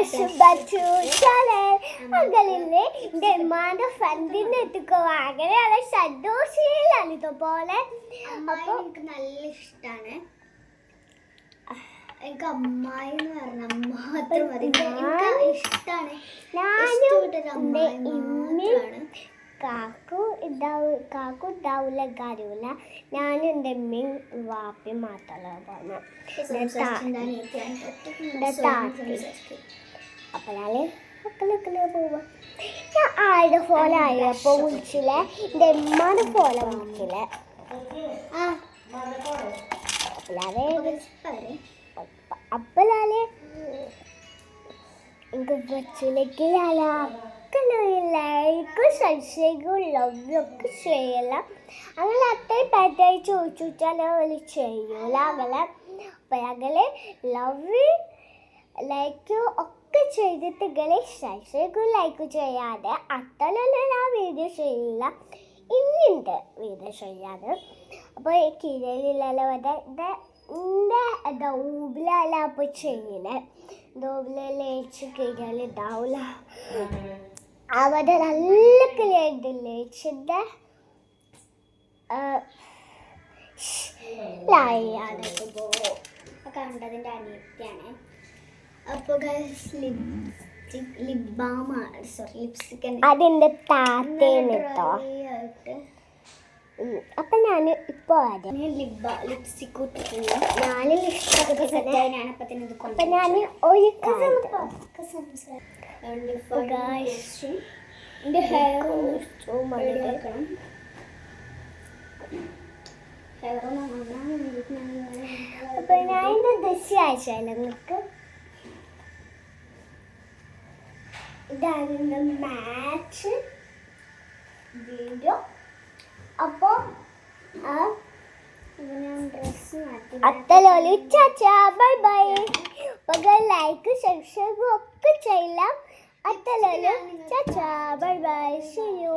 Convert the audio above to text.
welcome back to channel. അങ്ങളില്ലേ demand ഫണ്ടിന് എത്തിക്കോ അങ്ങനെയാണ് സന്തോഷിയിലാണ് ഇതുപോലെ. അപ്പൊ എനിക്ക് നല്ല ഇഷ്ടമാണ്. എനിക്ക് അമ്മായി എന്ന് പറഞ്ഞാൽ മാത്രം മതി. എനിക്ക് ഇഷ്ടമാണ്. കാക്കു ഉണ്ടാവില്ല കാര്യമില്ല. ഞാനും എൻ്റെ അമ്മയും വാപ്പയും മാത്രമല്ല പോന്നെ. അപ്പൊ ഞാന് മക്കളെ പോവാ. ഞാൻ ആരുടെ ഫോൺ ആയപ്പോ വിളിച്ചില്ലേ, എൻ്റെ അമ്മാന്റെ ഫോണെ വിളിച്ചില്ലേ. അപ്പലാലെ എനിക്ക് ബസ്സിലേക്ക് ലൈക്കും സബ്സ്ക്രൈബും ലവ് ഒക്കെ ചെയ്യല. അങ്ങനെ അത്രയും പാറ്റായി ചോദിച്ചാൽ അവര് ചെയ്യൂല. അങ്ങനെ ലവ് ലൈക്ക് ഒക്കെ ചെയ്തിട്ട് ഇങ്ങനെ സബ്സ്ക്രൈബും ലൈക്ക് ചെയ്യാതെ അട്ടലൊന്നും ഞാൻ വീഡിയോ ചെയ്യില്ല. ഇന്നിണ്ട് വീഡിയോ ചെയ്യാതെ. അപ്പോൾ ഈ കിഴയില്ലല്ലോ ദൗബിലല്ല അപ്പോൾ ചെയ്യണേ. ദൗബിലേച്ച് കഴിഞ്ഞാൽ ഉണ്ടാവില്ല. അവിടെ നല്ല കിളിയുണ്ട് ലേച്ചിൻ്റെ കണ്ടതിൻ്റെ അനിയത്തിയാണ്. അപ്പോൾ ലിപ് ബാമാണ്, സോറി ലിപ്സ്റ്റിക് അതിൻ്റെ താത്തേന്ന് കേട്ടോ. അപ്പം ഞാൻ ഇപ്പോൾ ലിപ്സ്റ്റിക് ഇട്ടിട്ടില്ല. ഞാൻ ലിപ്സ്റ്റിക് സെറ്റാണ്. അപ്പം ഞാൻ ഒരു എൻ്റെ ഹെയർ മടിക്കണം. അപ്പൊ ഞാൻ എൻ്റെ ഡ്രസ്സ് അയച്ചാൽ നിങ്ങൾക്ക് ഇതാണ് മാച്ച് വീഡിയോ. അപ്പോൾ അത്തലോലി ചാച്ചാ ബൈ ബൈ. അപ്പോൾ ലൈക്ക് സബ്സ്ക്രൈബ് ഒക്കെ ചെയ്യലാം. അത്തലോലി ചാച്ചാ ബൈ ബൈ. See U.